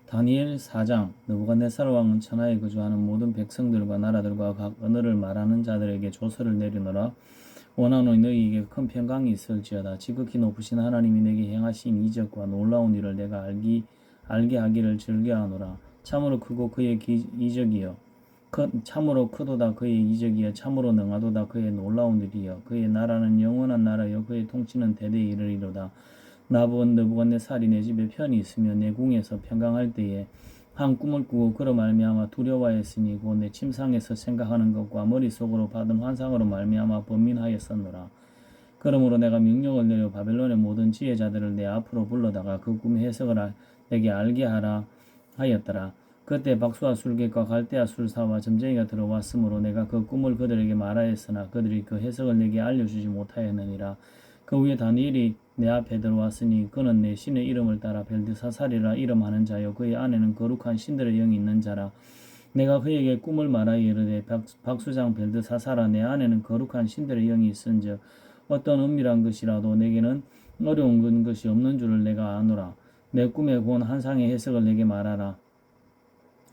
다니엘 4장. 느부갓네살 왕은 천하에 거주하는 모든 백성들과 나라들과 각 언어를 말하는 자들에게 조서를 내리노라. 원하노니 너희에게 큰 평강이 있을지어다. 지극히 높으신 하나님이 내게 행하신 이적과 놀라운 일을 내가 알게 하기를 즐겨하노라. 참으로 크고 그의 이적이여 참으로 크도다 그의 이적이여 참으로 능하도다 그의 놀라운 일이여. 그의 나라는 영원한 나라여 그의 통치는 대대에 이르리로다. 느부갓네살이 내 집에 편히 있으며 내 궁에서 평강할 때에 한 꿈을 꾸고 그로 말미암아 두려워하였으니 곧 내 침상에서 생각하는 것과 머릿속으로 받은 환상으로 말미암아 번민하였었노라. 그러므로 내가 명령을 내려 바벨론의 모든 지혜자들을 내 앞으로 불러다가 그 꿈의 해석을 내게 알게 하라 하였더라. 그때 박수와 술객과 갈대아 술사와 점쟁이가 들어왔으므로 내가 그 꿈을 그들에게 말하였으나 그들이 그 해석을 내게 알려주지 못하였느니라. 그 후에 다니엘이 내 앞에 들어왔으니 그는 내 신의 이름을 따라 벨드사살이라 이름하는 자요 그의 안에는 거룩한 신들의 영이 있는 자라. 내가 그에게 꿈을 말하여 이르되 박수장 벨드사살아 내 안에는 거룩한 신들의 영이 있은즉 어떤 은밀한 것이라도 내게는 어려운 것이 없는 줄을 내가 아노라. 내 꿈에 본 환상의 해석을 내게 말하라.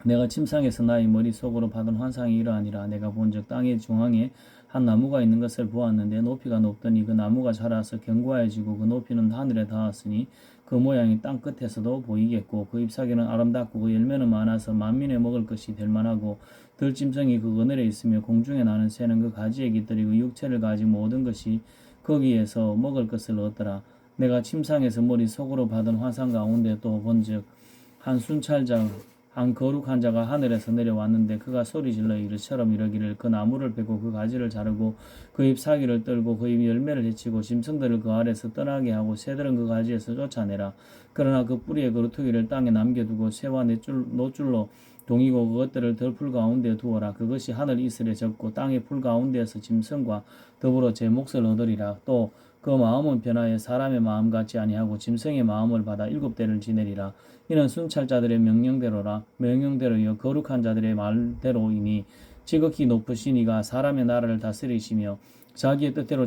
내가 침상에서 나의 머릿속으로 받은 환상이 이러하니라. 내가 본즉 땅의 중앙에 한 나무가 있는 것을 보았는데 높이가 높더니 그 나무가 자라서 견고해지고 그 높이는 하늘에 닿았으니 그 모양이 땅 끝에서도 보이겠고 그 잎사귀는 아름답고 그 열매는 많아서 만민의 먹을 것이 될 만하고 들짐승이 그 그늘에 있으며 공중에 나는 새는 그 가지에 깃들이고 그 육체를 가진 모든 것이 거기에서 먹을 것을 얻더라. 내가 침상에서 머릿속으로 받은 환상 가운데 또 본즉 한 순찰자 한 거룩한 자가 하늘에서 내려왔는데 그가 소리질러 이르처럼 이러기를 그 나무를 베고 그 가지를 자르고 그 잎사귀를 떨고 그 잎 열매를 해치고 짐승들을 그 아래서 떠나게 하고 새들은 그 가지에서 쫓아내라. 그러나 그 뿌리의 그루터기를 땅에 남겨두고 새와 노줄로 동이고 그것들을 들풀 가운데 두어라. 그것이 하늘 이슬에 젖고 땅의 풀 가운데에서 짐승과 더불어 제 몫을 얻으리라. 또 그 마음은 변하여 사람의 마음 같지 아니하고 짐승의 마음을 받아 7대를 지내리라. 이는 순찰자들의 명령대로여 거룩한 자들의 말대로이니 지극히 높으신 이가 사람의 나라를 다스리시며 자기의 뜻대로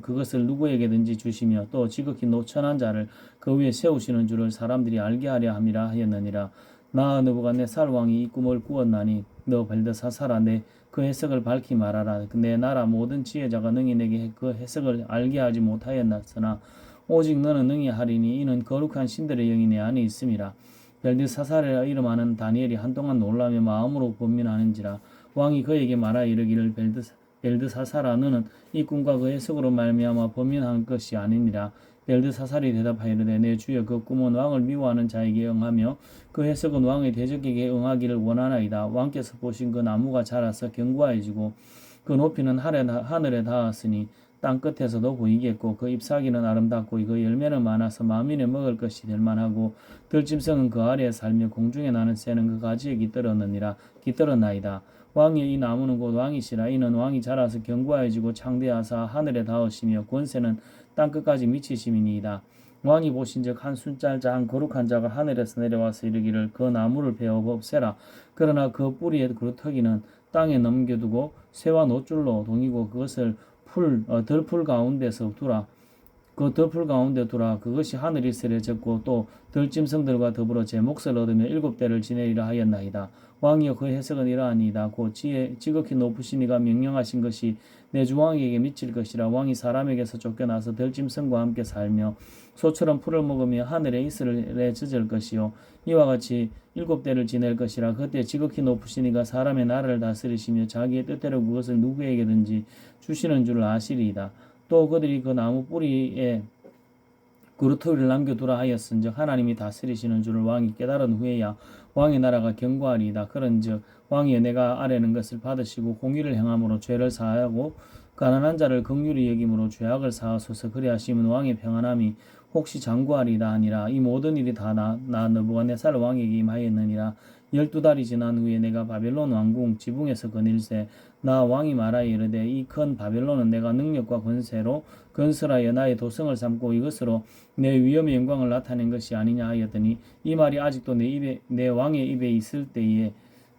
그것을 누구에게든지 주시며 또 지극히 노천한 자를 그 위에 세우시는 줄을 사람들이 알게 하려 함이라 하였느니라. 나 느부갓네살 왕이 이 꿈을 꾸었나니 너 벨드사살아 그 해석을 밝히 말하라. 내 나라 모든 지혜자가 능히 내게 그 해석을 알게 하지 못하였으나 오직 너는 능히 하리니 이는 거룩한 신들의 영이 내 안에 있음이라. 벨드사살이라 이름하는 다니엘이 한동안 놀라며 마음으로 번민하는지라. 왕이 그에게 말하여 이르기를 벨드사살아 너는 이 꿈과 그 해석으로 말미암아 번민한 것이 아니니라. 벨드사살이 대답하이르되 내 주여 그 꿈은 왕을 미워하는 자에게 응하며 그 해석은 왕의 대적에게 응하기를 원하나이다. 왕께서 보신 그 나무가 자라서 견고해지고 그 높이는 하늘에 닿았으니 땅 끝에서도 보이겠고 그 잎사귀는 아름답고 그 열매는 많아서 만민의 먹을 것이 될 만하고 들짐승은 그 아래에 살며 공중에 나는 새는 그 가지에 깃들었나이다. 왕의 이 나무는 곧 왕이시라. 이는 왕이 자라서 견고해지고 창대하사 하늘에 닿으시며 권세는 땅끝까지 미치심이니이다. 왕이 보신즉 한 순찰자 한 거룩한 자가 하늘에서 내려와서 이르기를 그 나무를 베어 없애라. 그러나 그 뿌리의 그루터기는 땅에 넘겨두고 새와 노줄로 동이고 그것을 들풀 가운데서 두라. 그 들풀 가운데 두라. 그것이 하늘 이슬에 젖고 또 들짐승들과 더불어 제 몫을 얻으며 7대를 지내리라 하였나이다. 왕이여 그 해석은 이러하니이다. 곧 지극히 높으신 이가 명령하신 것이 내 주왕에게 미칠 것이라. 왕이 사람에게서 쫓겨나서 들짐승과 함께 살며 소처럼 풀을 먹으며 하늘의 이슬에 젖을 것이요 이와 같이 7대를 지낼 것이라. 그때 지극히 높으신 이가 사람의 나라를 다스리시며 자기의 뜻대로 그것을 누구에게든지 주시는 줄을 아시리이다. 또 그들이 그 나무 뿌리에 그루터기를 남겨두라 하였은즉 하나님이 다스리시는 줄을 왕이 깨달은 후에야 왕의 나라가 견고하리이다. 그런즉 왕이여 내가 아뢰는 것을 받으시고 공의를 행함으로 죄를 사하고 가난한 자를 긍휼히 여김으로 죄악을 사하소서. 그리하시면 왕의 평안함이 혹시 장구하리이다 하니라. 이 모든 일이 다 나 느부갓네살 왕에게 임하였느니라. 12달이 지난 후에 내가 바벨론 왕궁 지붕에서 거닐세 나 왕이 말하여 이르되 이 큰 바벨론은 내가 능력과 권세로 건설하여 나의 도성을 삼고 이것으로 내 위엄의 영광을 나타낸 것이 아니냐 하였더니 이 말이 아직도 내 왕의 입에 있을 때에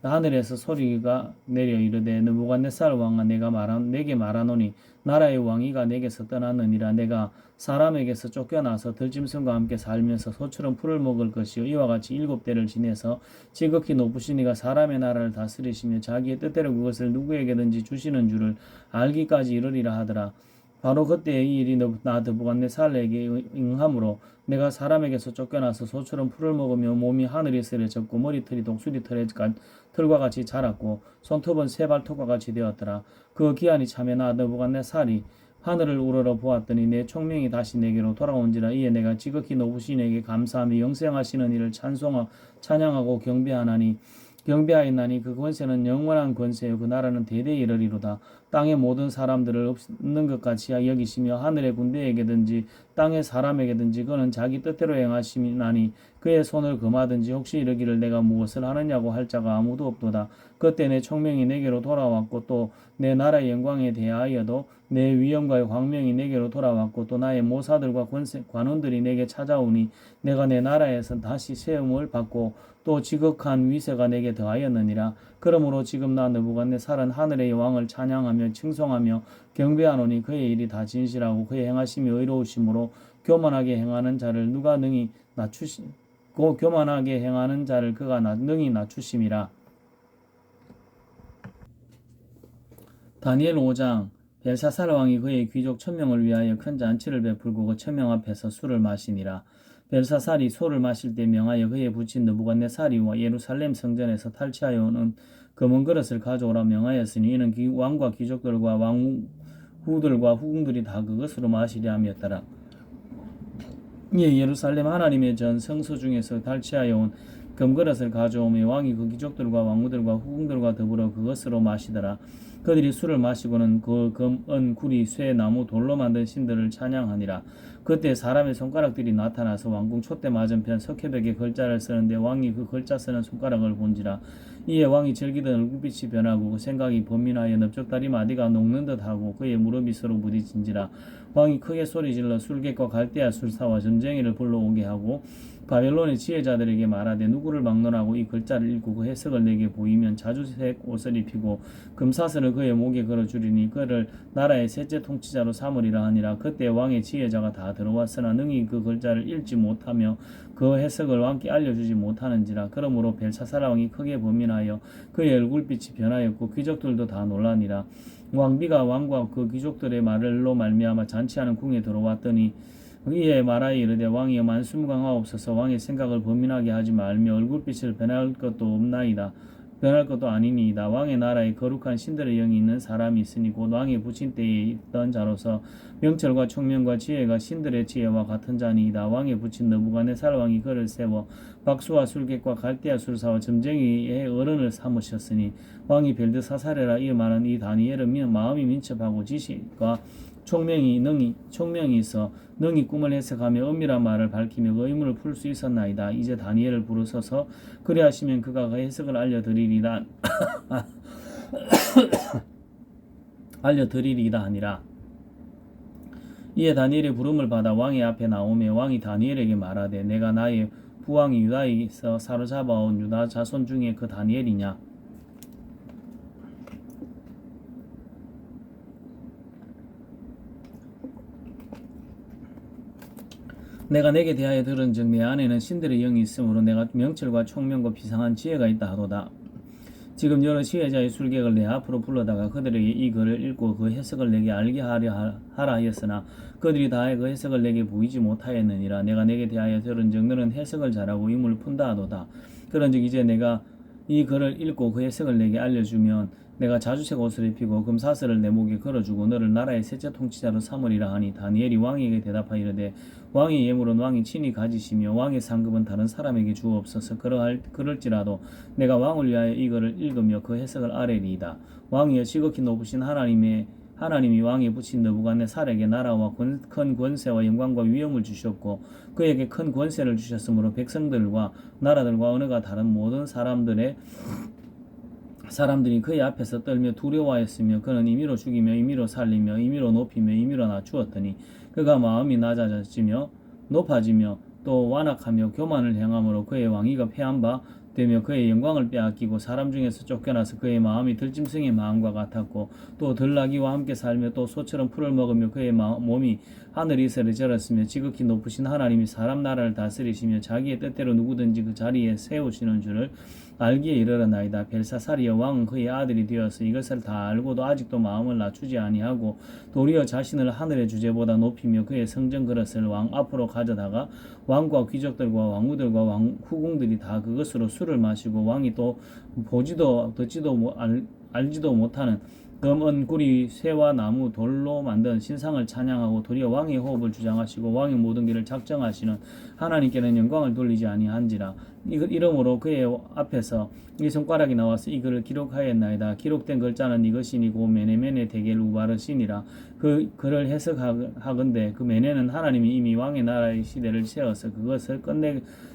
하늘에서 소리가 내려 이르되 느부갓네살 왕아 내게 말하노니 나라의 왕위가 내게서 떠났느니라. 내가 사람에게서 쫓겨나서 들짐승과 함께 살면서 소처럼 풀을 먹을 것이요 이와 같이 7대를 지내서 지극히 높으신 이가 사람의 나라를 다스리시며 자기의 뜻대로 그것을 누구에게든지 주시는 줄을 알기까지 이르리라 하더라. 바로 그때에 이 일이 느부갓네살에게 응함으로 내가 사람에게서 쫓겨나서 소처럼 풀을 먹으며 몸이 하늘이 쓰려졌고 머리털이 독수리 털과 같이 자랐고 손톱은 새 발톱과 같이 되었더라. 그 기한이 차며 느부갓네살이 하늘을 우러러 보았더니 내 총명이 다시 내게로 돌아온지라. 이에 내가 지극히 높으신 이에게 감사하며 영생하시는 이를 찬양하고 경배하였나니 그 권세는 영원한 권세요 그 나라는 대대에 이르리로다. 땅의 모든 사람들을 없는 것 같이 여기시며 하늘의 군대에게든지 땅의 사람에게든지 그는 자기 뜻대로 행하시나니 그의 손을 금하든지 혹시 이르기를 내가 무엇을 하느냐고 할 자가 아무도 없도다. 그때 내 총명이 내게로 돌아왔고 또 내 나라의 영광에 대하여도 내 위엄과 광명이 내게로 돌아왔고 또 나의 모사들과 관원들이 내게 찾아오니 내가 내 나라에서 다시 세움을 받고 또 지극한 위세가 내게 더하였느니라. 그러므로 지금 나 느부갓네살은 하늘의 왕을 찬양하며 칭송하며 경배하노니 그의 일이 다 진실하고 그의 행하심이 의로우심으로 교만하게 행하는 자를 그가 능히 낮추심이라. 다니엘 5장. 벨사살 왕이 그의 귀족 1000명을 위하여 큰 잔치를 베풀고 그 1000명 앞에서 술을 마시니라. 벨사살이 소를 마실 때 명하여 그의 부친 느부갓네살이 예루살렘 성전에서 탈취하여 오는 검은 그릇을 가져오라 명하였으니 이는 왕과 귀족들과 왕후들과 후궁들이 다 그것으로 마시려 함이었더라. 이에 예루살렘 하나님의 전 성소 중에서 탈취하여 온 금그릇을 가져오며 왕이 그 귀족들과 왕후들과 후궁들과 더불어 그것으로 마시더라. 그들이 술을 마시고는 그 금, 은, 구리, 쇠, 나무, 돌로 만든 신들을 찬양하니라. 그때 사람의 손가락들이 나타나서 왕궁 촛대 맞은편 석회벽에 글자를 쓰는데 왕이 그 글자 쓰는 손가락을 본지라. 이에 왕이 즐기던 얼굴빛이 변하고 그 생각이 번민하여 넓적다리 마디가 녹는 듯하고 그의 무릎이 서로 부딪힌지라. 왕이 크게 소리질러 술객과 갈대아 술사와 점쟁이를 불러오게 하고 바벨론의 지혜자들에게 말하되 누구를 막론하고 이 글자를 읽고 그 해석을 내게 보이면 자주색 옷을 입히고 금사슬을 그의 목에 걸어주리니 그를 나라의 셋째 통치자로 삼으리라 하니라. 그때 왕의 지혜자가 다 들어왔으나 능히 그 글자를 읽지 못하며 그 해석을 왕께 알려주지 못하는지라. 그러므로 벨사살 왕이 크게 번민하여 그의 얼굴빛이 변하였고 귀족들도 다 놀라니라. 왕비가 왕과 그 귀족들의 말로 말미암아 잔치하는 궁에 들어왔더니 이에 말하여 이르되 왕이여 만수무강하옵소서. 왕의 생각을 범민하게 하지 말며 얼굴빛을 변할 것도 아니니이다. 왕의 나라에 거룩한 신들의 영이 있는 사람이 있으니 곧 왕의 부친 때에 있던 자로서 명철과 총명과 지혜가 신들의 지혜와 같은 자니이다. 왕의 부친 느부갓네살 왕이 그를 세워 박수와 술객과 갈대아 술사와 점쟁이의 어른을 삼으셨으니 왕이 벨드사살이라 이 말은 이 다니엘은 마음이 민첩하고 지식과 총명이 있어 능히 꿈을 해석하며 은밀한 말을 밝히며 그 의문을 풀 수 있었나이다. 이제 다니엘을 부르소서. 그리하시면 그가 그 해석을 알려드리리다 하니라. 이에 다니엘의 부름을 받아 왕의 앞에 나오며 왕이 다니엘에게 말하되 내가 나의 부왕이 유다에서 사로잡아온 유다 자손 중에 그 다니엘이냐? 내가 내게 대하여 들은즉 내 안에는 신들의 영이 있으므로 내가 명철과 총명과 비상한 지혜가 있다 하도다. 지금 여러 지혜자의 술객을 내 앞으로 불러다가 그들에게 이 글을 읽고 그 해석을 내게 알게 하라 하였으나 그들이 다해 그 해석을 내게 보이지 못하였느니라. 내가 내게 대하여 들은즉 너는 해석을 잘하고 유물을 푼다 하도다. 그런즉 이제 내가 이 글을 읽고 그 해석을 내게 알려주면 내가 자주색 옷을 입히고 금사슬을 내 목에 걸어주고 너를 나라의 셋째 통치자로 삼으리라 하니 다니엘이 왕에게 대답하여 이르되 왕의 예물은 왕이 친히 가지시며 왕의 상급은 다른 사람에게 주옵소서. 그럴지라도 내가 왕을 위하여 이거를 읽으며 그 해석을 아뢰리이다. 왕이여 지극히 높으신 하나님이 왕의 부친 느부갓네살에게 나라와 큰 권세와 영광과 위엄을 주셨고 그에게 큰 권세를 주셨으므로 백성들과 나라들과 언어가 다른 모든 사람들이 그의 앞에서 떨며 두려워하였으며 그는 임의로 죽이며 임의로 살리며 임의로 높이며 임의로 낮추었더니 그가 마음이 높아지며 또 완악하며 교만을 행함으로 그의 왕위가 패한 바 되며 그의 영광을 빼앗기고 사람 중에서 쫓겨나서 그의 마음이 들짐승의 마음과 같았고 또 들나귀와 함께 살며 또 소처럼 풀을 먹으며 그의 몸이 하늘 이슬에 절었으며 지극히 높으신 하나님이 사람 나라를 다스리시며 자기의 뜻대로 누구든지 그 자리에 세우시는 줄을 알기에 이르러나이다. 벨사살이여 왕은 그의 아들이 되어서 이것을 다 알고도 아직도 마음을 낮추지 아니하고 도리어 자신을 하늘의 주제보다 높이며 그의 성전 그릇을 왕 앞으로 가져다가 왕과 귀족들과 왕후들과 후궁들이 다 그것으로 술을 마시고 왕이 또 보지도 듣지도 알지도 못하는 금은 구리 쇠와 나무 돌로 만든 신상을 찬양하고 도리어 왕의 호흡을 주장하시고 왕의 모든 길을 작정하시는 하나님께는 영광을 돌리지 아니한지라. 이러므로 그의 앞에서 이 손가락이 나와서 이 글을 기록하였나이다. 기록된 글자는 이것이니 고 메네메네 데겔 우바르시니라. 그 글을 해석하건대 그 메네는 하나님이 이미 왕의 나라의 시대를 세워서 그것을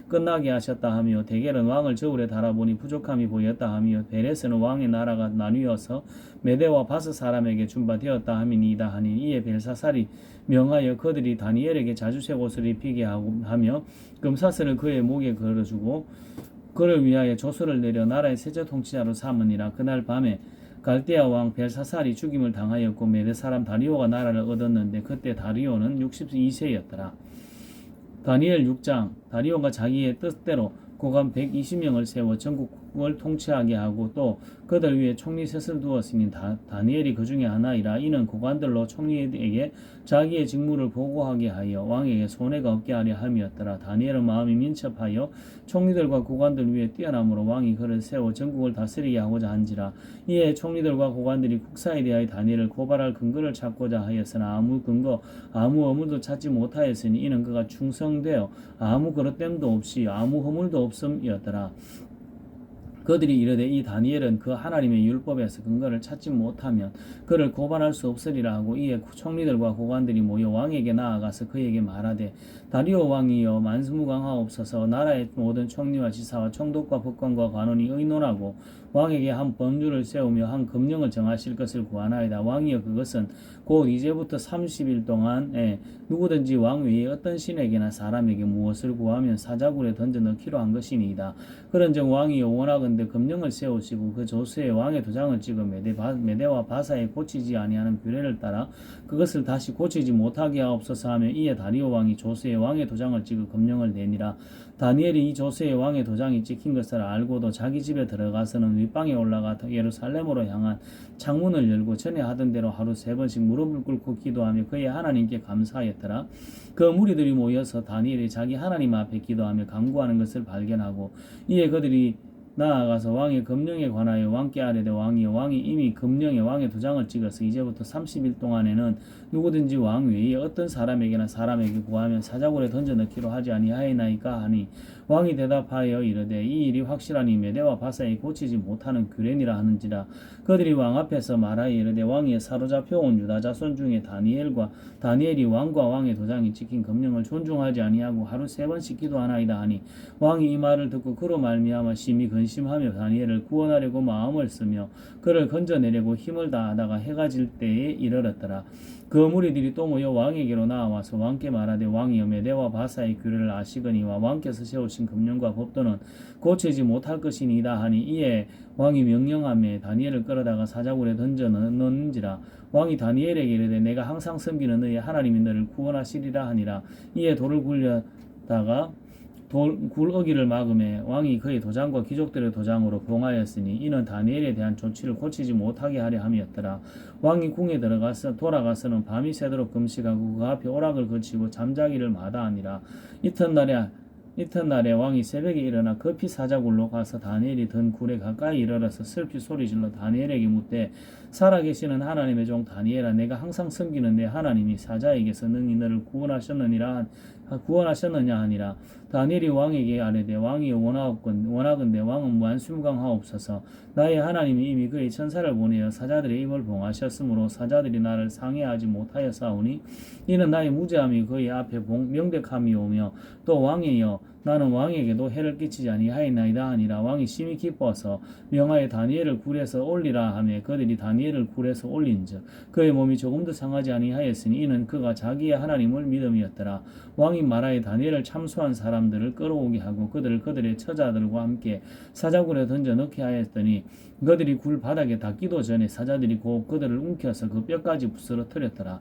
끝나게 하셨다 하며 데겔은 왕을 저울에 달아보니 부족함이 보였다 하며 베레스는 왕의 나라가 나뉘어서 메대와 바스 사람에게 준바되었다 함이니이다 하니 이에 벨사살이 명하여 그들이 다니엘에게 자주색 옷을 입히게 하며 금사슬을 그의 목에 걸어주고 그를 위하여 조서를 내려 나라의 세제 통치자로 삼으니라. 그날 밤에 갈대아 왕 벨사살이 죽임을 당하였고 메대 사람 다리오가 나라를 얻었는데 그때 다리오는 62세였더라. 다니엘 6장. 다리오가 자기의 뜻대로 고관 120명을 세워 전국을 통치하게 하고 또 그들 위에 총리 셋을 두었으니 다니엘이 그 중에 하나이라. 이는 고관들로 총리에게 자기의 직무를 보고하게 하여 왕에게 손해가 없게 하려 함이었더라. 다니엘은 마음이 민첩하여 총리들과 고관들 위에 뛰어남으로 왕이 그를 세워 전국을 다스리게 하고자 한지라. 이에 총리들과 고관들이 국사에 대하여 다니엘을 고발할 근거를 찾고자 하였으나 아무 근거 아무 어물도 찾지 못하였으니 이는 그가 충성되어 아무 그릇됨도 없이 아무 허물도 없음이었더라. 그들이 이르되 이 다니엘은 그 하나님의 율법에서 근거를 찾지 못하면 그를 고발할 수 없으리라 하고 이에 총리들과 고관들이 모여 왕에게 나아가서 그에게 말하되 다리오 왕이여 만수무강하옵소서. 나라의 모든 총리와 지사와 총독과 법관과 관원이 의논하고 왕에게 한 법률을 세우며 한 금령을 정하실 것을 구하나이다. 왕이여 그것은 곧 이제부터 30일 동안에 누구든지 왕 외에 어떤 신에게나 사람에게 무엇을 구하면 사자굴에 던져 넣기로 한 것이니이다. 그런즉 왕이여 원하건대 금령을 세우시고 그 조서에 왕의 도장을 찍어 메대와 바사에 고치지 아니하는 규례를 따라 그것을 다시 고치지 못하게 하옵소서 하며 이에 다리오 왕이 조서에 왕의 도장을 찍어 금령을 내니라. 다니엘이 이 조서에 왕의 도장이 찍힌 것을 알고도 자기 집에 들어가서는 윗방에 올라가 예루살렘으로 향한 창문을 열고 전에 하던 대로 하루 3번씩 무릎을 꿇고 기도하며 그의 하나님께 감사하였더라. 그 무리들이 모여서 다니엘이 자기 하나님 앞에 기도하며 간구하는 것을 발견하고 이에 그들이 나아가서 왕의 금령에 관하여 왕께 아뢰되 왕이여 왕이 이미 금령에 왕의 도장을 찍어서 이제부터 30일 동안에는 누구든지 왕 외에 어떤 사람에게나 사람에게 구하면 사자굴에 던져 넣기로 하지 아니하였나이까 하니 왕이 대답하여 이르되 이 일이 확실하니 메대와 바사에 고치지 못하는 규례니라 하는지라. 그들이 왕 앞에서 말하여 이르되 왕이 사로잡혀 온 유다 자손 중에 다니엘이 왕과 왕의 도장이 찍힌 금령을 존중하지 아니하고 하루 3번씩 기도하나이다 하니 왕이 이 말을 듣고 그로 말미암아 심히 근심하며 다니엘을 구원하려고 마음을 쓰며 그를 건져내려고 힘을 다하다가 해가 질 때에 이르렀더라. 그 무리들이 또 모여 왕에게로 나와서 왕께 말하되 왕이여 메대와 바사의 규례를 아시거니와 왕께서 세우신 금령과 법도는 고치지 못할 것이니이다 하니 이에 왕이 명령하며 다니엘을 끌어다가 사자굴에 던져 넣는지라. 왕이 다니엘에게 이르되 내가 항상 섬기는 너희 하나님이 너를 구원하시리라 하니라. 이에 돌을 굴려다가 굴어기를 막음에 왕이 그의 도장과 귀족들의 도장으로 봉하였으니 이는 다니엘에 대한 조치를 고치지 못하게 하려 함이었더라. 왕이 궁에 돌아가서는 밤이 새도록 금식하고 그 앞에 오락을 거치고 잠자기를 마다하니라. 이튿날에 왕이 새벽에 일어나 급히 사자굴로 가서 다니엘이 든 굴에 가까이 이르러서 슬피 소리질러 다니엘에게 묻되 살아계시는 하나님의 종 다니엘아 내가 항상 섬기는 내 하나님이 사자에게서 능히 너를 구원하셨느냐 하니라. 다니엘이 왕에게 아뢰되 왕이여 원하건대 왕은 무한수무강하옵소서. 나의 하나님이 이미 그의 천사를 보내어 사자들의 입을 봉하셨으므로 사자들이 나를 상해하지 못하였사오니 이는 나의 무죄함이 그의 앞에 명백함이오며 또 왕이여 나는 왕에게도 해를 끼치지 아니하였나이다 하니라. 왕이 심히 기뻐서 명하여 다니엘을 굴에서 올리라 하며 그들이 다니엘을 굴에서 올린즉 그의 몸이 조금도 상하지 아니하였으니 이는 그가 자기의 하나님을 믿음이었더라. 왕이 말하여 다니엘을 참수한 사람들을 끌어오게 하고 그들의 처자들과 함께 사자굴에 던져 넣게 하였더니 그들이 굴 바닥에 닿기도 전에 사자들이 곧 그들을 움켜서 그 뼈까지 부스러뜨렸더라.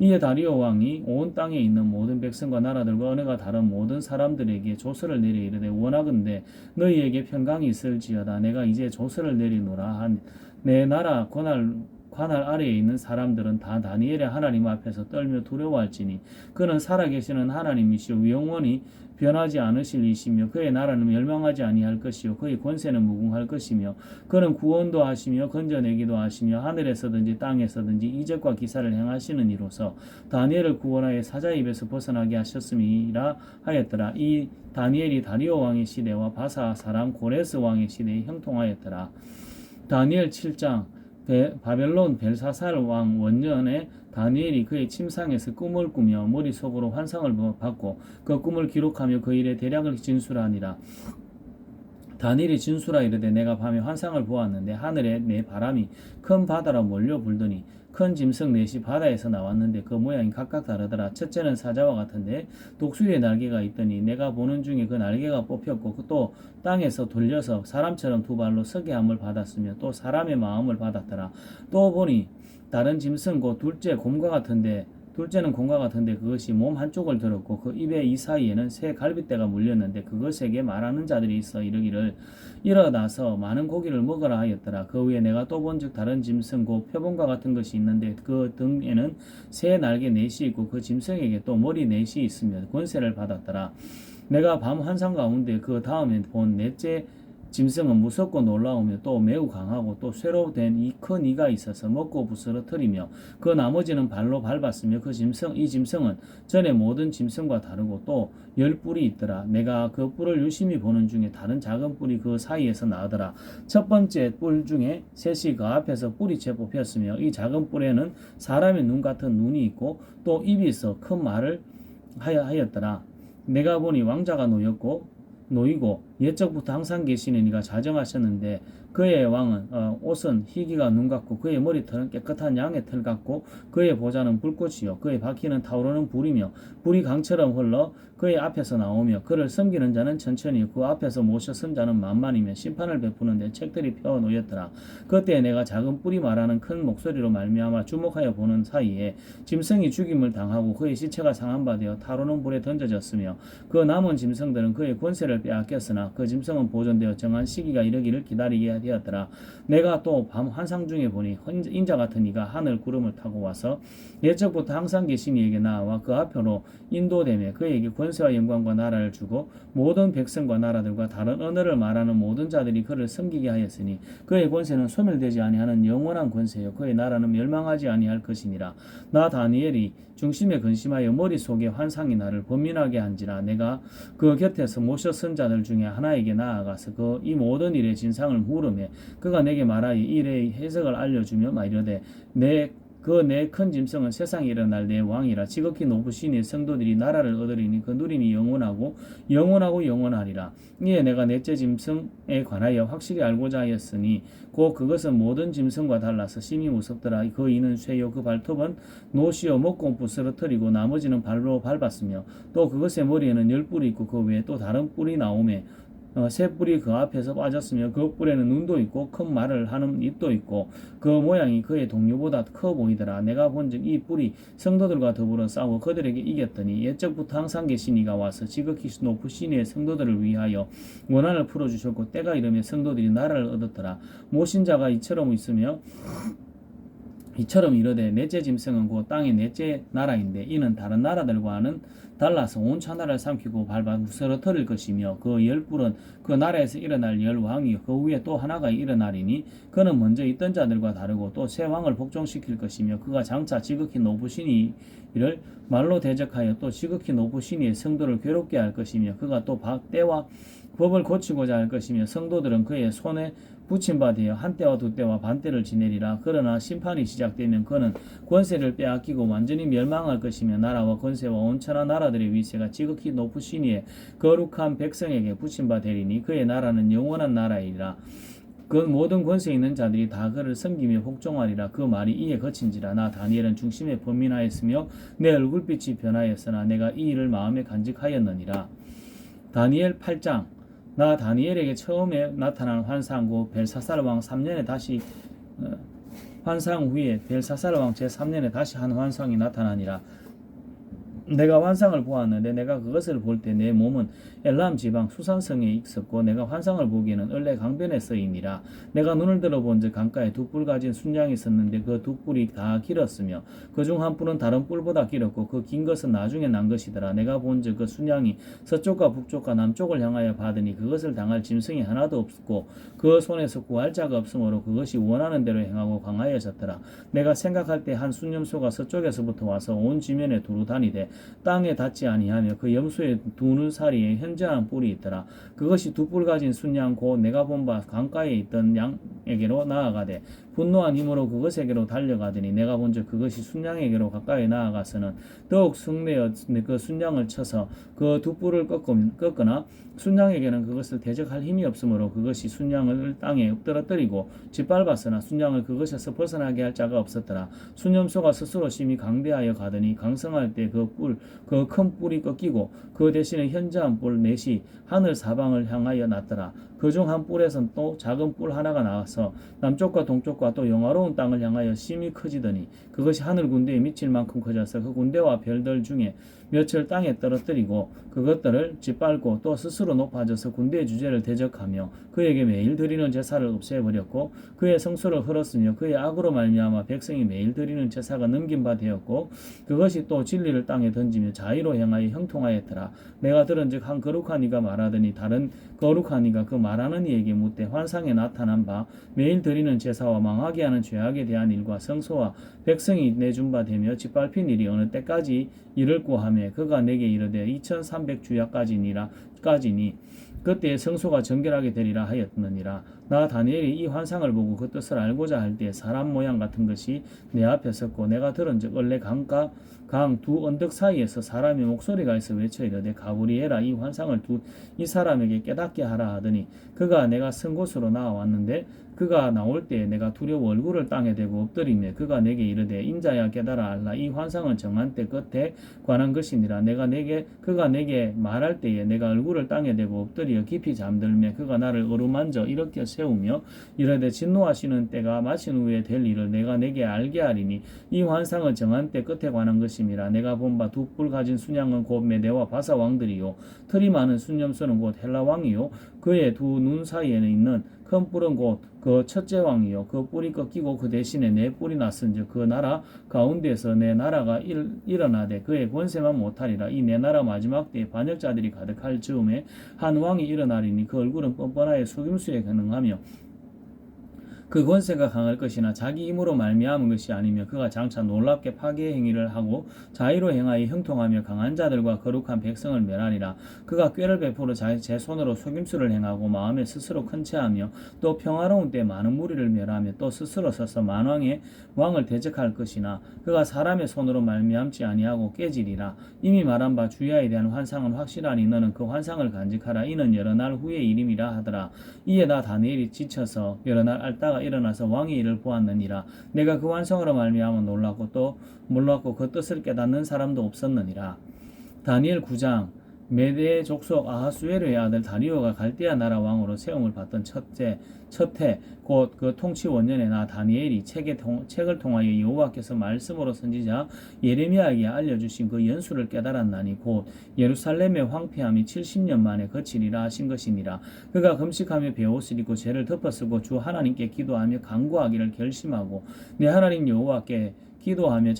이에 다리오 왕이 온 땅에 있는 모든 백성과 나라들과 언어가 다른 모든 사람들에게 조서를 내려 이르되 원하건대 너희에게 평강이 있을지어다. 내가 이제 조서를 내리노라. 한 내 나라 관할 아래에 있는 사람들은 다 다니엘의 하나님 앞에서 떨며 두려워할지니 그는 살아계시는 하나님이시오 영원히 변하지 않으실 이시며 그의 나라는 멸망하지 아니할 것이요 그의 권세는 무궁할 것이며 그는 구원도 하시며 건져내기도 하시며 하늘에서든지 땅에서든지 이적과 기사를 행하시는 이로서 다니엘을 구원하여 사자의 입에서 벗어나게 하셨음이라 하였더라. 이 다니엘이 다리오 왕의 시대와 바사 사람 고레스 왕의 시대에 형통하였더라. 다니엘 7장 바벨론 벨사살 왕 원년에 다니엘이 그의 침상에서 꿈을 꾸며 머릿속으로 환상을 받고 그 꿈을 기록하며 그 일의 대략을 진술하니라. 다니엘이 진술하 이르되 내가 밤에 환상을 보았는데 하늘에 내 바람이 큰 바다로 몰려 불더니 큰 짐승 넷이 바다에서 나왔는데 그 모양이 각각 다르더라. 첫째는 사자와 같은데 독수리의 날개가 있더니 내가 보는 중에 그 날개가 뽑혔고 또 땅에서 돌려서 사람처럼 두 발로 서게 함을 받았으며 또 사람의 마음을 받았더라. 또 보니 다른 짐승 곧 둘째는 곰과 같은데 그것이 몸 한쪽을 들었고 그 입에 이 사이에는 새 갈빗대가 물렸는데 그것에게 말하는 자들이 있어 이르기를 일어나서 많은 고기를 먹으라 하였더라. 그 후에 내가 또 본즉 다른 짐승 곧 표범과 같은 것이 있는데 그 등에는 새 날개 넷이 있고 그 짐승에게 또 머리 넷이 있으며 권세를 받았더라. 내가 밤 환상 가운데 그 다음에 본 넷째 짐승은 무섭고 놀라우며 또 매우 강하고 또 쇠로 된 이 큰 이가 있어서 먹고 부스러뜨리며 그 나머지는 발로 밟았으며 이 짐승은 전에 모든 짐승과 다르고 또 10뿔이 있더라. 내가 그 뿔을 유심히 보는 중에 다른 작은 뿔이 그 사이에서 나더라. 첫 번째 뿔 중에 셋이 그 앞에서 뿔이 뽑혔으며 이 작은 뿔에는 사람의 눈 같은 눈이 있고 또 입이 있어 큰 말을 하였더라. 내가 보니 왕자가 놓이고 옛적부터 항상 계시는 이가 자정하셨는데 그의 왕은 옷은 희기가 눈 같고 그의 머리털은 깨끗한 양의 털 같고 그의 보좌는 불꽃이요 그의 바퀴는 타오르는 불이며 불이 강처럼 흘러 그의 앞에서 나오며 그를 섬기는 자는 천천히 그 앞에서 모셔 선 자는 만만이며 심판을 베푸는데 책들이 펴 놓였더라. 그때 내가 작은 뿔이 말하는 큰 목소리로 말미암아 주목하여 보는 사이에 짐승이 죽임을 당하고 그의 시체가 상한 바 되어 타오르는 불에 던져졌으며 그 남은 짐승들은 그의 권세를 빼앗겼으나 그 짐승은 보존되어 정한 시기가 이르기를 기다리게 되었더라. 내가 또 밤 환상 중에 보니 인자 같은 이가 하늘 구름을 타고 와서 옛적부터 항상 계신 이에게 나와 그 앞으로 인도되며 그에게 권세와 영광과 나라를 주고 모든 백성과 나라들과 다른 언어를 말하는 모든 자들이 그를 섬기게 하였으니 그의 권세는 소멸되지 아니하는 영원한 권세요 그의 나라는 멸망하지 아니할 것이니라. 나 다니엘이 중심에 근심하여 머릿속에 환상이 나를 번민하게 한지라. 내가 그 곁에서 모셔 선 자들 중에 하나에게 나아가서 이 모든 일의 진상을 물으며 그가 내게 말하여 이 일의 해석을 알려주며 말이르되 내 큰 짐승은 세상에 일어날 내 왕이라. 지극히 높으신 이 성도들이 나라를 얻으리니 그 누림이 영원하고 영원하리라. 이에 내가 넷째 짐승에 관하여 확실히 알고자 하였으니 곧 그것은 모든 짐승과 달라서 심히 무섭더라. 그 이는 쇠요 그 발톱은 노시요 먹고 부스러뜨리고 나머지는 발로 밟았으며 또 그것의 머리에는 10뿔이 있고 그 외에 또 다른 뿔이 나오며 새 뿔이 그 앞에서 빠졌으며 그 뿔에는 눈도 있고 큰 말을 하는 입도 있고 그 모양이 그의 동료보다 커 보이더라. 내가 본즉 이 뿔이 성도들과 더불어 싸워 그들에게 이겼더니 옛적부터 항상 계신 이가 와서 지극히 높으신 이의 성도들을 위하여 원한을 풀어주셨고 때가 이르며 성도들이 나라를 얻었더라. 모신 자가 이처럼 이르되 넷째 짐승은 곧 땅의 넷째 나라인데 이는 다른 나라들과는 달라서 온 천하를 삼키고 밟아 부스러뜨릴 것이며 그 10뿔은 그 나라에서 일어날 10왕이요 그 위에 또 하나가 일어나리니 그는 먼저 있던 자들과 다르고 또 새 왕을 복종시킬 것이며 그가 장차 지극히 높으신 이를 말로 대적하여 또 지극히 높으신 이의 성도를 괴롭게 할 것이며 그가 또 때와 법을 고치고자 할 것이며 성도들은 그의 손에 붙임 바 되어 한 때와 두 때와 반 때를 지내리라. 그러나 심판이 시작되면 그는 권세를 빼앗기고 완전히 멸망할 것이며 나라와 권세와 온 천하 나라 나라들의 위세가 지극히 높으시니에 거룩한 백성에게 붙임 바 되리니 그의 나라는 영원한 나라이라. 그 모든 권세 있는 자들이 다 그를 섬기며 복종하리라. 그 말이 이에 거친지라. 나 다니엘은 중심에 범민하였으며 내 얼굴빛이 변하였으나 내가 이 일을 마음에 간직하였느니라. 다니엘 8장. 나 다니엘에게 처음에 나타난 환상고 벨사살 왕 3년에 다시 환상 후에 벨사살 왕 제3년에 다시 한 환상이 나타나니라. 내가 환상을 보았는데 내가 그것을 볼 때 내 몸은 엘람 지방 수산성에 있었고 내가 환상을 보기에는 을레 강변에 서이니라. 내가 눈을 들어본즉 강가에 두 뿔 가진 순양이 있었는데 그 두 뿔이 다 길었으며 그중 한 뿔은 다른 뿔보다 길었고 그 긴 것은 나중에 난 것이더라. 내가 본즉 그 순양이 서쪽과 북쪽과 남쪽을 향하여 받으니 그것을 당할 짐승이 하나도 없고 그 손에서 구할 자가 없으므로 그것이 원하는 대로 행하고 강하여졌더라. 내가 생각할 때 한 순염소가 서쪽에서부터 와서 온 지면에 두루 다니되 땅에 닿지 아니하며 그 염소의 두 눈 사이에 현저한 뿔이 있더라. 그것이 두 뿔 가진 순양 곧 내가 본 바 강가에 있던 양에게로 나아가되 분노한 힘으로 그것에게로 달려가더니 내가 본즉 그것이 순양에게로 가까이 나아가서는 더욱 성내어 그 순양을 쳐서 그 두 뿔을 꺾거나 순양에게는 그것을 대적할 힘이 없으므로 그것이 순양을 땅에 엎드러뜨리고 짓밟았으나 순양을 그것에서 벗어나게 할 자가 없었더라. 순염소가 스스로 심히 강대하여 가더니 강성할 때 그 큰 뿔이 꺾이고 그 대신에 현저한 뿔 넷이 하늘 사방을 향하여 났더라. 그중 한 뿔에선 또 작은 뿔 하나가 나와서 남쪽과 동쪽과 또 영화로운 땅을 향하여 심히 커지더니 그것이 하늘 군대에 미칠 만큼 커져서 그 군대와 별들 중에 몇을 땅에 떨어뜨리고 그것들을 짓밟고 또 스스로 높아져서 군대의 주제를 대적하며 그에게 매일 드리는 제사를 없애버렸고 그의 성소를 헐었으며 그의 악으로 말미암아 백성이 매일 드리는 제사가 넘긴 바 되었고 그것이 또 진리를 땅에 던지며 자의로 행하여 형통하였더라. 내가 들은즉 한 거룩한 이가 말하더니 다른 거룩한 이가 그 말하는 이에게 묻되 환상에 나타난 바 매일 드리는 제사와 망하게 하는 죄악에 대한 일과 성소와 백성이 내준 바 되며 짓밟힌 일이 어느 때까지 이를꼬 하며 그가 내게 이르되 2300주야까지니 그때 성소가 정결하게 되리라 하였느니라. 나 다니엘이 이 환상을 보고 그 뜻을 알고자 할 때 사람 모양 같은 것이 내 앞에 섰고 내가 들은즉 원래 강 두 언덕 사이에서 사람의 목소리가 있어 외쳐 이르되 가브리엘아 이 환상을 이 사람에게 깨닫게 하라 하더니 그가 내가 선 곳으로 나왔는데 그가 나올 때 내가 두려워 얼굴을 땅에 대고 엎드리며 그가 내게 이르되 인자야 깨달아 알라 이 환상은 정한 때 끝에 관한 것이니라. 그가 내게 말할 때에 내가 얼굴을 땅에 대고 엎드려 깊이 잠들며 그가 나를 어루만져 일으켜 세우며 이르되 진노하시는 때가 마친 후에 될 일을 내가 내게 알게 하리니 이 환상은 정한 때 끝에 관한 것임이라. 내가 본 바 두 뿔 가진 순양은 곧 메대와 바사 왕들이요 털이 많은 순염소는 곧 헬라 왕이요 그의 두 눈 사이에는 있는 큰 뿔은 곧 그 첫째 왕이요 그 뿔이 꺾이고 그 대신에 네 뿔이 났은즉 그 나라 가운데서 내 나라가 일어나되 그의 권세만 못하리라. 이 내 나라 마지막 때에 반역자들이 가득할 즈음에 한 왕이 일어나리니 그 얼굴은 뻔뻔하여 속임수에 가능하며 그 권세가 강할 것이나 자기 힘으로 말미암은 것이 아니며 그가 장차 놀랍게 파괴 행위를 하고 자의로 행하여 형통하며 강한 자들과 거룩한 백성을 멸하리라. 그가 꾀를 베풀어 제 손으로 속임수를 행하고 마음에 스스로 큰체하며 또 평화로운 때 많은 무리를 멸하며 또 스스로 서서 만왕의 왕을 대적할 것이나 그가 사람의 손으로 말미암지 아니하고 깨지리라. 이미 말한 바 주야에 대한 환상은 확실하니 너는 그 환상을 간직하라. 이는 여러 날 후의 일임이라 하더라. 이에 나 다니엘이 지쳐서 여러 날 앓다가 일어나서 왕의 일을 보았느니라. 내가 그 환상으로 말미암아 놀랐고 또 몰랐고 그 뜻을 깨닫는 사람도 없었느니라. 다니엘 9장. 메대 족속 아하수에르의 아들 다리오가 갈대아 나라 왕으로 세움을 받던 첫해 곧 그 통치 원년에 나 다니엘이 책을 통하여 여호와께서 말씀으로 선지자 예레미야에게 알려주신 그 연수를 깨달았나니 곧 예루살렘의 황폐함이 70년 만에 거치리라 하신 것이니라. 그가 금식하며 베옷을 입고 죄를 덮어쓰고 주 하나님께 기도하며 간구하기를 결심하고 내 하나님 여호와께 기도하며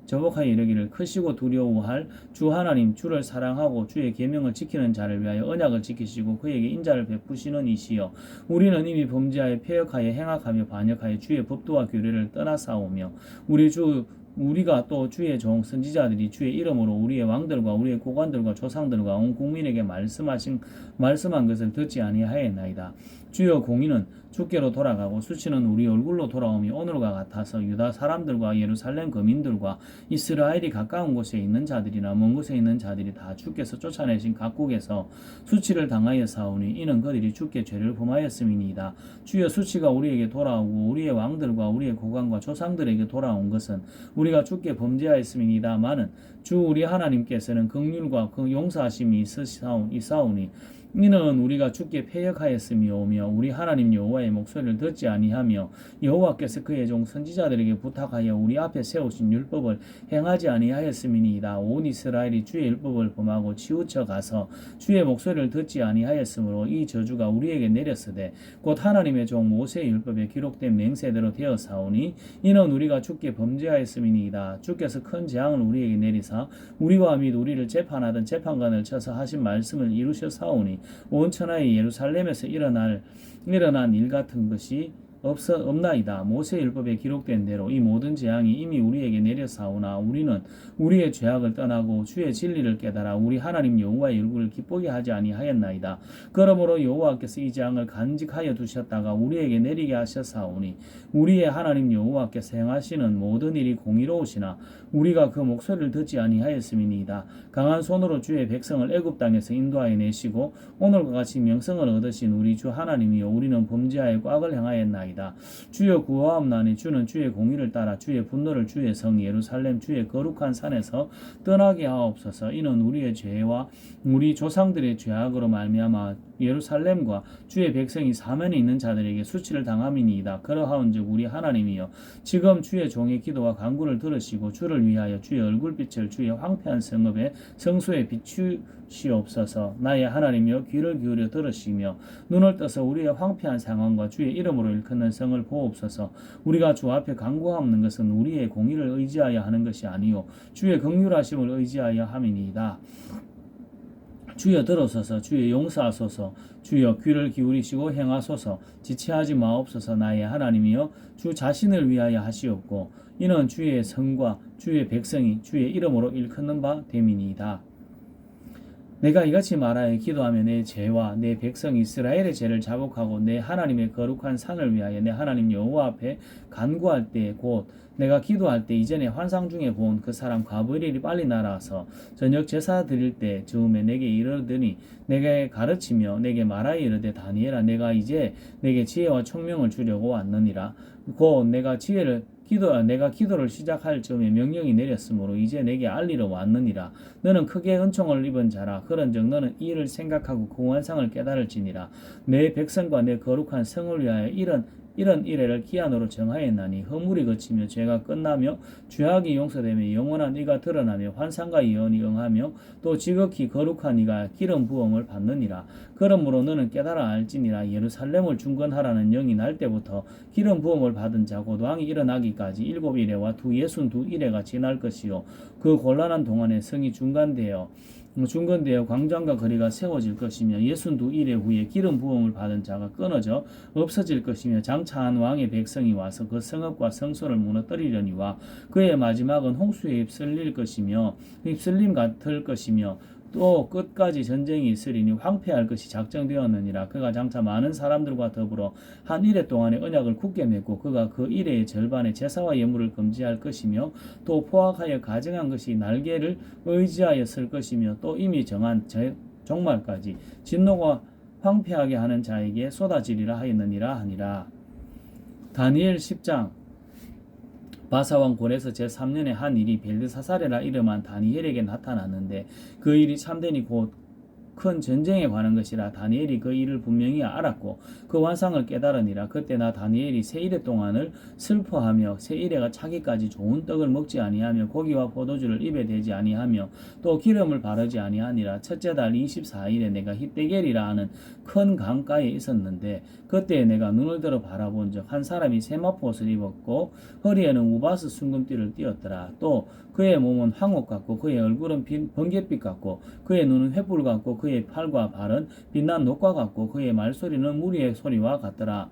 저복하여 이르기를 크시고 두려워할 주 하나님 주를 사랑하고 주의 계명을 지키는 자를 위하여 언약을 지키시고 그에게 인자를 베푸시는 이시여 우리는 이미 범죄하여 패역하여 행악하며 반역하여 주의 법도와 규례를 떠나싸우며 우리 주 우리가 또 주의 종 선지자들이 주의 이름으로 우리의 왕들과 우리의 고관들과 조상들과 온 국민에게 말씀한 것을 듣지 아니하였나이다. 주여 공의는 주께로 돌아가고 수치는 우리 얼굴로 돌아오며 오늘과 같아서 유다 사람들과 예루살렘 거민들과 이스라엘이 가까운 곳에 있는 자들이나 먼 곳에 있는 자들이 다 주께서 쫓아내신 각국에서 수치를 당하여 사오니 이는 그들이 주께 죄를 범하였음이니이다. 주여 수치가 우리에게 돌아오고 우리의 왕들과 우리의 고관과 조상들에게 돌아온 것은 우리가 주께 범죄하였음이니다마는 주 우리 하나님께서는 긍휼과 그 용서하심이 있사오니 이는 우리가 주께 패역하였음이오며 우리 하나님 여호와의 목소리를 듣지 아니하며 여호와께서 그의 종 선지자들에게 부탁하여 우리 앞에 세우신 율법을 행하지 아니하였음이니이다. 온 이스라엘이 주의 율법을 범하고 치우쳐 가서 주의 목소리를 듣지 아니하였으므로 이 저주가 우리에게 내렸으되 곧 하나님의 종 모세의 율법에 기록된 맹세대로 되어사오니 이는 우리가 주께 범죄하였음이니이다. 주께서 큰 재앙을 우리에게 내리사 우리와 및 우리를 재판하던 재판관을 쳐서 하신 말씀을 이루셔사오니 온 천하의 예루살렘에서 일어난 일 같은 것이 없나이다. 모세 율법에 기록된 대로 이 모든 재앙이 이미 우리에게 내려사오나 우리는 우리의 죄악을 떠나고 주의 진리를 깨달아 우리 하나님 여호와의 얼굴을 기쁘게 하지 아니하였나이다. 그러므로 여호와께서 이 재앙을 간직하여 두셨다가 우리에게 내리게 하셨사오니 우리의 하나님 여호와께서 행하시는 모든 일이 공의로우시나 우리가 그 목소리를 듣지 아니하였음이니이다. 강한 손으로 주의 백성을 애굽 땅에서 인도하여 내시고 오늘과 같이 명성을 얻으신 우리 주 하나님이여 우리는 범죄하여 꽉을 행하였나이다. 주여 구하옵나니 주는 주의 공의를 따라 주의 분노를 주의 성 예루살렘 주의 거룩한 산에서 떠나게 하옵소서. 이는 우리의 죄와 우리 조상들의 죄악으로 말미암아 예루살렘과 주의 백성이 사면에 있는 자들에게 수치를 당함이니이다. 그러하온즉 우리 하나님이여 지금 주의 종의 기도와 간구를 들으시고 주를 위하여 주의 얼굴빛을 주의 황폐한 성읍의 성소에 비추시옵소서. 나의 하나님이여 귀를 기울여 들으시며 눈을 떠서 우리의 황폐한 상황과 주의 이름으로 일컫는 성을 보옵소서. 우리가 주 앞에 간구하옵는 것은 우리의 공의를 의지하여 하는 것이 아니요 주의 긍휼하심을 의지하여 함이니이다. 주여 들어서서 주여 용서하소서. 주여 귀를 기울이시고 행하소서. 지체하지 마옵소서. 나의 하나님이여 주 자신을 위하여 하시옵고 이는 주의 성과 주의 백성이 주의 이름으로 일컫는 바 됨이니이다. 내가 이같이 말하여 기도하며 내 죄와 내 백성 이스라엘의 죄를 자복하고 내 하나님의 거룩한 산을 위하여 내 하나님 여호와 앞에 간구할 때 곧 내가 기도할 때 이전에 환상 중에 본 그 사람 가브리엘이 빨리 날아와서 저녁 제사 드릴 때 즈음에 내게 이르더니 내게 가르치며 내게 말하여 이르되 다니엘아 내가 이제 내게 지혜와 총명을 주려고 왔느니라. 곧 내가 기도를 시작할 즈음에 명령이 내렸으므로 이제 내게 알리러 왔느니라. 너는 크게 은총을 입은 자라. 그런즉 너는 이 일을 생각하고 그 원상을 깨달을지니라. 내 백성과 내 거룩한 성을 위하여 이런 이래를 기한으로 정하였나니 허물이 그치며 죄가 끝나며 죄악이 용서되며 영원한 이가 드러나며 환상과 예언이 응하며 또 지극히 거룩한 이가 기름 부음을 받느니라. 그러므로 너는 깨달아 알지니라. 예루살렘을 중건하라는 영이 날 때부터 기름 부음을 받은 자 곧 왕이 일어나기까지 7이레와 62이레가 지날 것이요 그 곤란한 동안에 성이 중건되어 광장과 거리가 세워질 것이며 62일 후에 기름 부음을 받은 자가 끊어져 없어질 것이며 장차한 왕의 백성이 와서 그 성읍과 성소를 무너뜨리려니와 그의 마지막은 홍수에 휩쓸림 같을 것이며 또 끝까지 전쟁이 있으리니 황폐할 것이 작정되었느니라. 그가 장차 많은 사람들과 더불어 한 일해 동안의 언약을 굳게 맺고 그가 그 일해의 절반의 제사와 예물을 금지할 것이며 또 포악하여 가정한 것이 날개를 의지하여 설 것이며 또 이미 정한 종말까지 진노가 황폐하게 하는 자에게 쏟아지리라 하였느니라 하니라. 다니엘 10장. 바사왕 고레서 제3년에 한 일이 벨드사사레라 이름한 다니엘에게 나타났는데 그 일이 참되니 곧 큰 전쟁에 관한 것이라. 다니엘이 그 일을 분명히 알았고 그 환상을 깨달으니라. 그때 나 다니엘이 세 일해 동안을 슬퍼하며 세 일해가 차기까지 좋은 떡을 먹지 아니하며 고기와 포도주를 입에 대지 아니하며 또 기름을 바르지 아니하니라. 첫째 달 24일에 내가 히데겔이라 하는 큰 강가에 있었는데 그때 내가 눈을 들어 바라본 적 한 사람이 세마포옷을 입었고 허리에는 우바스 순금띠를 띠었더라. 또 그의 몸은 황옥 같고 그의 얼굴은 번갯빛 같고 그의 눈은 횃불 같고 그의 팔과 발은 빛난 녹과 같고 그의 말소리는 무리의 소리와 같더라.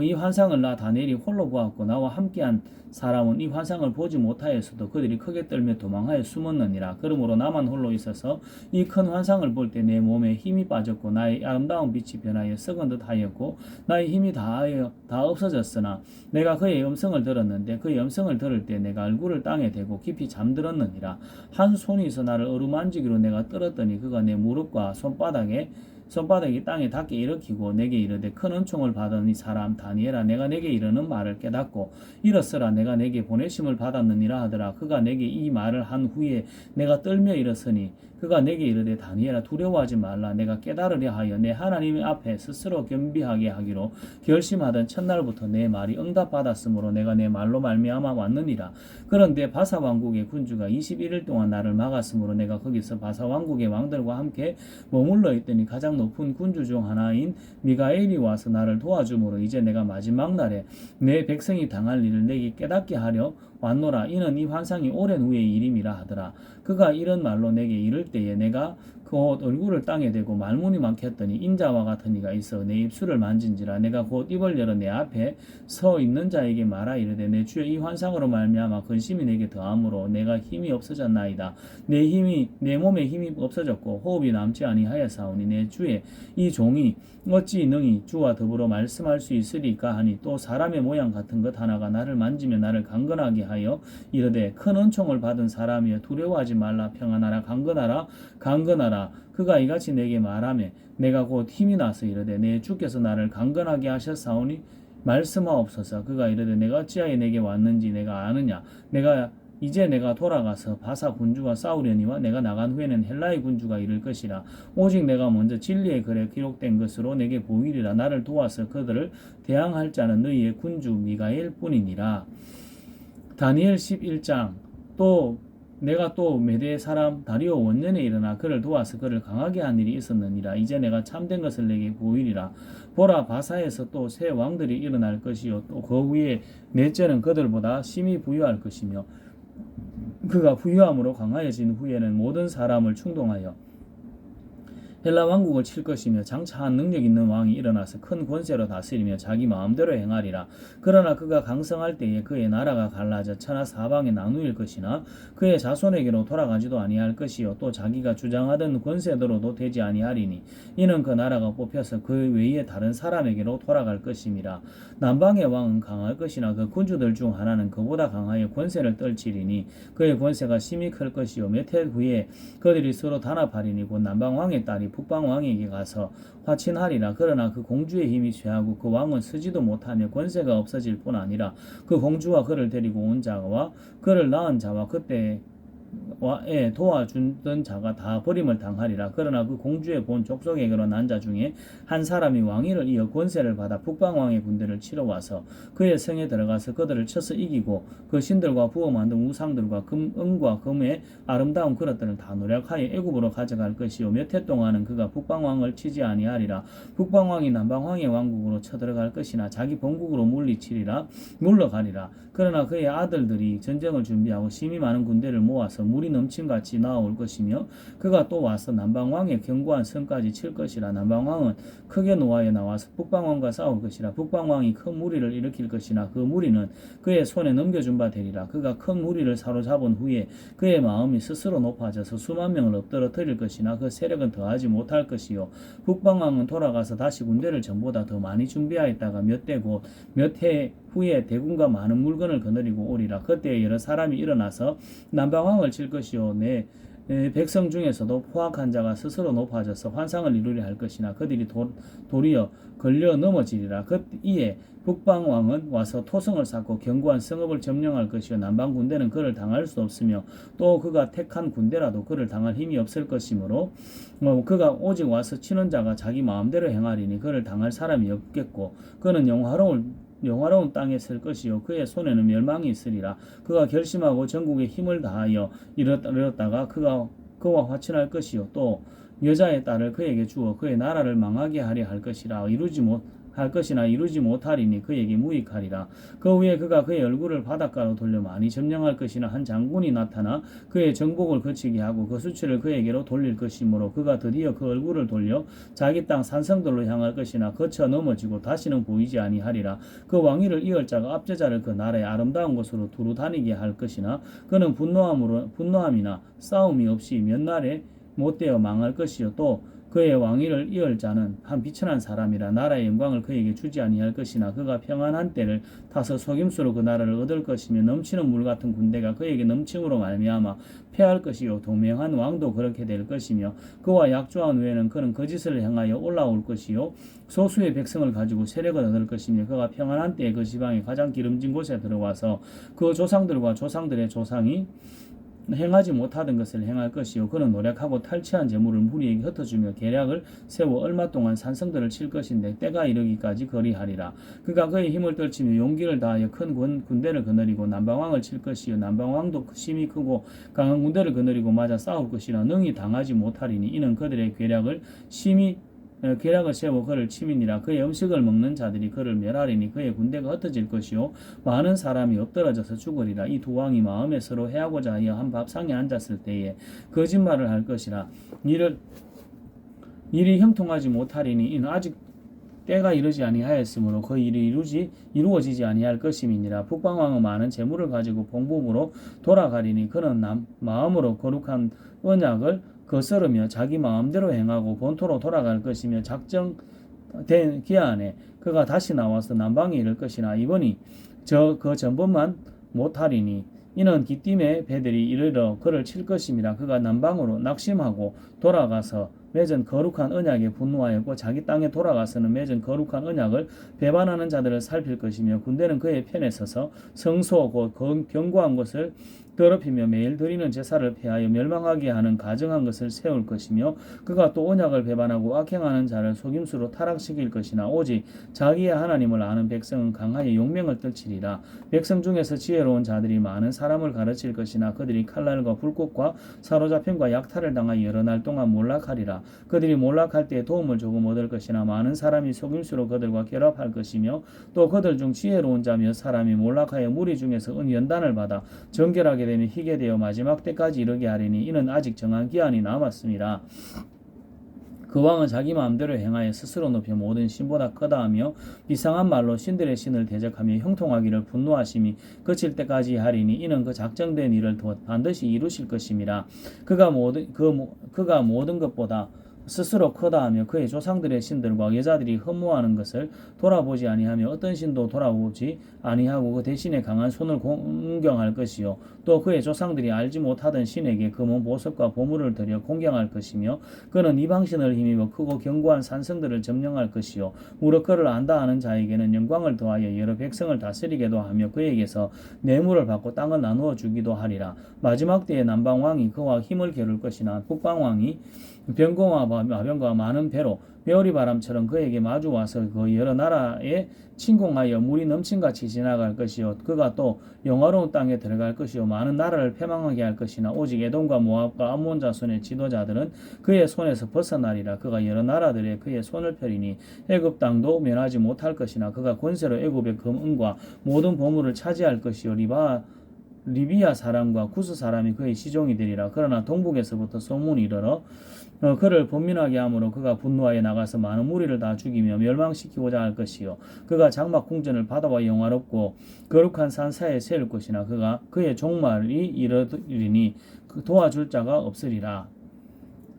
이 환상을 나 다니엘이 홀로 보았고 나와 함께한 사람은 이 환상을 보지 못하였어도 그들이 크게 떨며 도망하여 숨었느니라. 그러므로 나만 홀로 있어서 이 큰 환상을 볼 때 내 몸에 힘이 빠졌고 나의 아름다운 빛이 변하여 썩은 듯 하였고 나의 힘이 다 없어졌으나 내가 그의 음성을 들었는데 그의 음성을 들을 때 내가 얼굴을 땅에 대고 깊이 잠들었느니라. 한 손이 있어 나를 어루만지기로 내가 떨었더니 그가 내 무릎과 손바닥이 땅에 닿게 일으키고 내게 이르되 큰 은총을 받은 이 사람 다니엘아 내가 내게 이르는 말을 깨닫고 일어서라 내가 내게 보내심을 받았느니라 하더라. 그가 내게 이 말을 한 후에 내가 떨며 일어서니 그가 내게 이르되 다니엘아 두려워하지 말라. 내가 깨달으려 하여 내 하나님 앞에 스스로 겸비하게 하기로 결심하던 첫날부터 내 말이 응답받았으므로 내가 내 말로 말미암아 왔느니라. 그런데 바사 왕국의 군주가 21일 동안 나를 막았으므로 내가 거기서 바사 왕국의 왕들과 함께 머물러 있더니 가장 높은 군주 중 하나인 미가엘이 와서 나를 도와주므로 이제 내가 마지막 날에 내 백성이 당할 일을 내게 깨닫게 하려 왔노라. 이는 이 환상이 오랜 후의 일임이라 하더라. 그가 이런 말로 내게 이를 때에 내가 곧 얼굴을 땅에 대고 말문이 막혔더니 인자와 같은 이가 있어 내 입술을 만진지라. 내가 곧 입을 열어 내 앞에 서 있는 자에게 말하 이르되 내 주여 이 환상으로 말미암아 근심이 내게 더함으로 내가 힘이 없어졌나이다. 내 몸에 힘이 없어졌고 호흡이 남지 아니하여사오니 내 주의 이 종이 어찌 능히 주와 더불어 말씀할 수 있으리까 하니 또 사람의 모양 같은 것 하나가 나를 만지며 나를 강건하게 하여 이르되 큰 은총을 받은 사람이여 두려워하지 말라. 평안하라. 강건하라. 그가 이같이 내게 말하며 내가 곧 힘이 나서 이르되 내 주께서 나를 강건하게 하셨사오니 말씀하옵소서. 그가 이르되 내가 어찌하여 내게 왔는지 내가 아느냐. 이제 내가 돌아가서 바사 군주와 싸우려니와 내가 나간 후에는 헬라의 군주가 이를 것이라. 오직 내가 먼저 진리의 글에 기록된 것으로 내게 보이리라. 나를 도와서 그들을 대항할 자는 너희의 군주 미가엘 뿐이니라. 다니엘 11장. 내가 또 메대 사람 다리오 원년에 일어나 그를 도와서 그를 강하게 한 일이 있었느니라. 이제 내가 참된 것을 내게 보이리라. 보라 바사에서 또 새 왕들이 일어날 것이요 또 그 위에 넷째는 그들보다 심히 부유할 것이며 그가 부유함으로 강하여진 후에는 모든 사람을 충동하여 헬라 왕국을 칠 것이며 장차 한 능력 있는 왕이 일어나서 큰 권세로 다스리며 자기 마음대로 행하리라. 그러나 그가 강성할 때에 그의 나라가 갈라져 천하 사방에 나누일 것이나 그의 자손에게로 돌아가지도 아니할 것이요 또 자기가 주장하던 권세대로도 되지 아니하리니 이는 그 나라가 뽑혀서 그 외에 다른 사람에게로 돌아갈 것임이라. 남방의 왕은 강할 것이나 그 군주들 중 하나는 그보다 강하여 권세를 떨치리니 그의 권세가 심히 클 것이요 몇 해 후에 그들이 서로 단합하리니 곧 남방 왕의 딸이 북방 왕에게 가서 화친하리라. 그러나 그 공주의 힘이 쇠하고 그 왕은 서지도 못하며 권세가 없어질 뿐 아니라 그 공주와 그를 데리고 온 자와 그를 낳은 자와 그때 도와주던 자가 다 버림을 당하리라. 그러나 그 공주의 본 족속에게로 난 자 중에 한 사람이 왕위를 이어 권세를 받아 북방왕의 군대를 치러 와서 그의 성에 들어가서 그들을 쳐서 이기고 그 신들과 부어 만든 우상들과 은과 금의 아름다운 그릇들을 다 노력하여 애굽으로 가져갈 것이요 몇 해 동안은 그가 북방왕을 치지 아니하리라. 북방왕이 남방왕의 왕국으로 쳐들어갈 것이나 자기 본국으로 물러가리라. 그러나 그의 아들들이 전쟁을 준비하고 심히 많은 군대를 모아서 물이 넘침같이 나아올 것이며 그가 또 와서 남방왕의 견고한 성까지 칠 것이라. 남방왕은 크게 노하여 나와서 북방왕과 싸울 것이라. 북방왕이 큰 무리를 일으킬 것이나 그 무리는 그의 손에 넘겨준 바 되리라. 그가 큰 무리를 사로잡은 후에 그의 마음이 스스로 높아져서 수만 명을 엎드러뜨릴 것이나 그 세력은 더하지 못할 것이요 북방왕은 돌아가서 다시 군대를 전보다 더 많이 준비하였다가 몇 해 후에 대군과 많은 물건을 거느리고 오리라. 그때 여러 사람이 일어나서 남방왕을 칠 것이요 내 백성 중에서도 포악한 자가 스스로 높아져서 환상을 이루려 할 것이나 그들이 도리어 걸려 넘어지리라. 이에 북방왕은 와서 토성을 쌓고 견고한 성읍을 점령할 것이요 남방 군대는 그를 당할 수 없으며 또 그가 택한 군대라도 그를 당할 힘이 없을 것이므로 그가 오직 와서 치는 자가 자기 마음대로 행하리니 그를 당할 사람이 없겠고 그는 영화로운 땅에 설 것이요 그의 손에는 멸망이 있으리라. 그가 결심하고 전국에 힘을 다하여 이르렀다가 그와 화친할 것이요 또 여자의 딸을 그에게 주어 그의 나라를 망하게 하려 할 것이라. 이루지 할 것이나 이루지 못하리니 그에게 무익하리라. 그 후에 그가 그의 얼굴을 바닷가로 돌려 많이 점령할 것이나 한 장군이 나타나 그의 정복을 거치게 하고 그 수치를 그에게로 돌릴 것이므로 그가 드디어 그 얼굴을 돌려 자기 땅 산성들로 향할 것이나 거쳐 넘어지고 다시는 보이지 아니하리라. 그 왕위를 이을 자가 압제자를 그 나라의 아름다운 곳으로 두루 다니게 할 것이나 그는 분노함이나 싸움이 없이 몇 날에 못되어 망할 것이요 또 그의 왕위를 이을 자는 한 비천한 사람이라 나라의 영광을 그에게 주지 아니할 것이나 그가 평안한 때를 타서 속임수로 그 나라를 얻을 것이며 넘치는 물 같은 군대가 그에게 넘침으로 말미암아 패할 것이요 동맹한 왕도 그렇게 될 것이며 그와 약조한 후에는 그는 거짓을 향하여 올라올 것이요 소수의 백성을 가지고 세력을 얻을 것이며 그가 평안한 때에 그 지방의 가장 기름진 곳에 들어와서 그 조상들과 조상들의 조상이 행하지 못하던 것을 행할 것이요 그는 노력하고 탈취한 재물을 무리에게 흩어주며 계략을 세워 얼마 동안 산성들을 칠 것인데 때가 이르기까지 거리하리라. 그가 그의 힘을 떨치며 용기를 다하여 큰 군대를 거느리고 남방왕을 칠 것이요 남방왕도 심히 크고 강한 군대를 거느리고 맞아 싸울 것이라 능히 당하지 못하리니 이는 그들의 계략을 세워 그를 치민이라. 그의 음식을 먹는 자들이 그를 멸하리니 그의 군대가 흩어질 것이요 많은 사람이 엎드러져서 죽으리라. 이 두 왕이 마음에 서로 해하고자 하여 한 밥상에 앉았을 때에 거짓말을 할 것이라. 일이 형통하지 못하리니 이는 아직 때가 이르지 아니하였으므로 그 일이 이루어지지 아니할 것임이니라. 북방왕은 많은 재물을 가지고 봉복으로 돌아가리니 그는 마음으로 거룩한 언약을 거스르며 자기 마음대로 행하고 본토로 돌아갈 것이며 작정된 기한에 그가 다시 나와서 남방에 이를 것이나 이번이 그 전번만 못하리니 이는 기띔의 배들이 이르러 그를 칠 것임이라. 그가 남방으로 낙심하고 돌아가서 맺은 거룩한 언약에 분노하였고 자기 땅에 돌아가서는 맺은 거룩한 언약을 배반하는 자들을 살필 것이며 군대는 그의 편에 서서 성소 곧 견고한 것을 더럽히며 매일 드리는 제사를 폐하여 멸망하게 하는 가증한 것을 세울 것이며 그가 또 언약을 배반하고 악행하는 자를 속임수로 타락시킬 것이나 오직 자기의 하나님을 아는 백성은 강하여 용맹을 떨치리라. 백성 중에서 지혜로운 자들이 많은 사람을 가르칠 것이나 그들이 칼날과 불꽃과 사로잡힘과 약탈을 당하여 여러 날 동안 몰락하리라. 그들이 몰락할 때에 도움을 조금 얻을 것이나 많은 사람이 속임수로 그들과 결합할 것이며 또 그들 중 지혜로운 자 몇 사람이 몰락하여 무리 중에서 연단을 받아 정결하게 되며 희게 되어 마지막 때까지 이르게 하리니 이는 아직 정한 기한이 남았습니다. 그 왕은 자기 마음대로 행하여 스스로 높여 모든 신보다 크다 하며 비상한 말로 신들의 신을 대적하며 형통하기를 분노하심이 그칠 때까지 하리니 이는 그 작정된 일을 반드시 이루실 것임이라. 그가 모든 것보다 스스로 크다 하며 그의 조상들의 신들과 여자들이 흠모하는 것을 돌아보지 아니하며 어떤 신도 돌아보지 아니하고 그 대신에 강한 손을 공경할 것이요 또 그의 조상들이 알지 못하던 신에게 금은 보석과 보물을 들여 공경할 것이며 그는 이방신을 힘입어 크고 견고한 산성들을 점령할 것이요 무릇 그를 안다 하는 자에게는 영광을 더하여 여러 백성을 다스리게도 하며 그에게서 뇌물을 받고 땅을 나누어 주기도 하리라. 마지막 때에 남방왕이 그와 힘을 겨룰 것이나 북방왕이 병거와 마병과 많은 배로 메어리 바람처럼 그에게 마주 와서 그 여러 나라에 침공하여 물이 넘친같이 지나갈 것이요 그가 또 영화로운 땅에 들어갈 것이요 많은 나라를 패망하게 할 것이나 오직 에돔과 모압과 암몬 자손의 지도자들은 그의 손에서 벗어나리라. 그가 여러 나라들에 그의 손을 펴리니 애굽 땅도 면하지 못할 것이나 그가 권세로 애굽의 금은과 모든 보물을 차지할 것이요 리비아 사람과 구스 사람이 그의 시종이 되리라. 그러나 동북에서부터 소문이 이르러 그를 번민하게 하므로 그가 분노하여 나가서 많은 무리를 다 죽이며 멸망시키고자 할 것이요 그가 장막 궁전을 바다와 영화롭고 거룩한 산사에 세울 것이나 그의 종말이 이르리니 도와줄 자가 없으리라.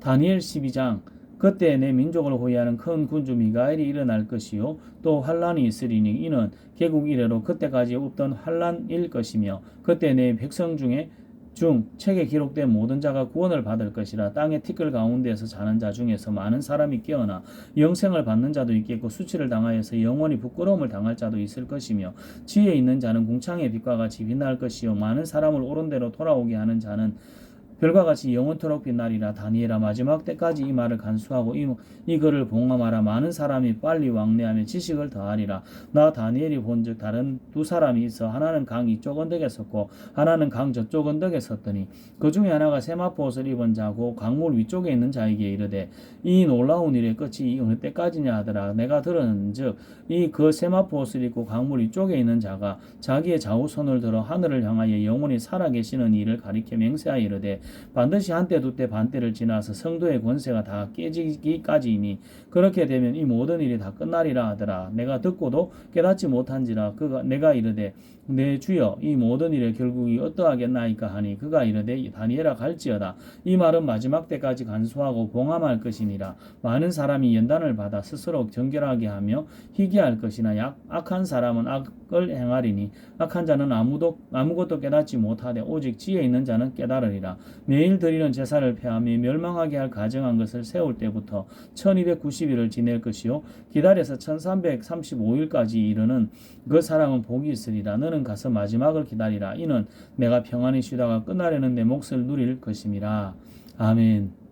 다니엘 12장. 그때 내 민족을 호위하는 큰 군주 미가엘이 일어날 것이요 또 환란이 있으리니 이는 개국 이래로 그때까지 없던 환란일 것이며 그때 내 백성 중 책에 기록된 모든 자가 구원을 받을 것이라. 땅의 티끌 가운데에서 자는 자 중에서 많은 사람이 깨어나 영생을 받는 자도 있겠고 수치를 당하여서 영원히 부끄러움을 당할 자도 있을 것이며 지혜 있는 자는 궁창의 빛과 같이 빛날 것이요 많은 사람을 옳은 대로 돌아오게 하는 자는 별과 같이 영원토록 빛나리라. 다니엘아, 마지막 때까지 이 말을 간수하고 이 글을 봉함하라. 많은 사람이 빨리 왕래하며 지식을 더하리라. 나 다니엘이 본즉 다른 두 사람이 있어 하나는 강 이쪽 언덕에 섰고 하나는 강 저쪽 언덕에 섰더니 그 중에 하나가 세마포 옷을 입은 자고 강물 위쪽에 있는 자에게 이르되 이 놀라운 일의 끝이 어느 때까지냐 하더라. 내가 들은즉 이 그 세마포 옷을 입고 강물 위쪽에 있는 자가 자기의 좌우손을 들어 하늘을 향하여 영원히 살아계시는 이를 가리켜 맹세하여 이르되 반드시 한때 두때 반때를 지나서 성도의 권세가 다 깨지기까지이니 그렇게 되면 이 모든 일이 다 끝나리라 하더라. 내가 듣고도 깨닫지 못한지라. 그가 내가 이르되 내 주여 이 모든 일의 결국이 어떠하겠나이까 하니 그가 이르되 다니엘아 갈지어다. 이 말은 마지막 때까지 간수하고 봉함할 것이니라. 많은 사람이 연단을 받아 스스로 정결하게 하며 희귀할 것이나 악한 사람은 악을 행하리니 악한 자는 아무것도 깨닫지 못하되 오직 지혜 있는 자는 깨달으리라. 매일 드리는 제사를 폐하며 멸망하게 할 가정한 것을 세울 때부터 1290일을 지낼 것이요 기다려서 1335일까지 이르는 그 사람은 복이 있으리라. 너는 가서 마지막을 기다리라. 이는 내가 평안히 쉬다가 끝나려는 내 몫을 누릴 것임이라. 아멘.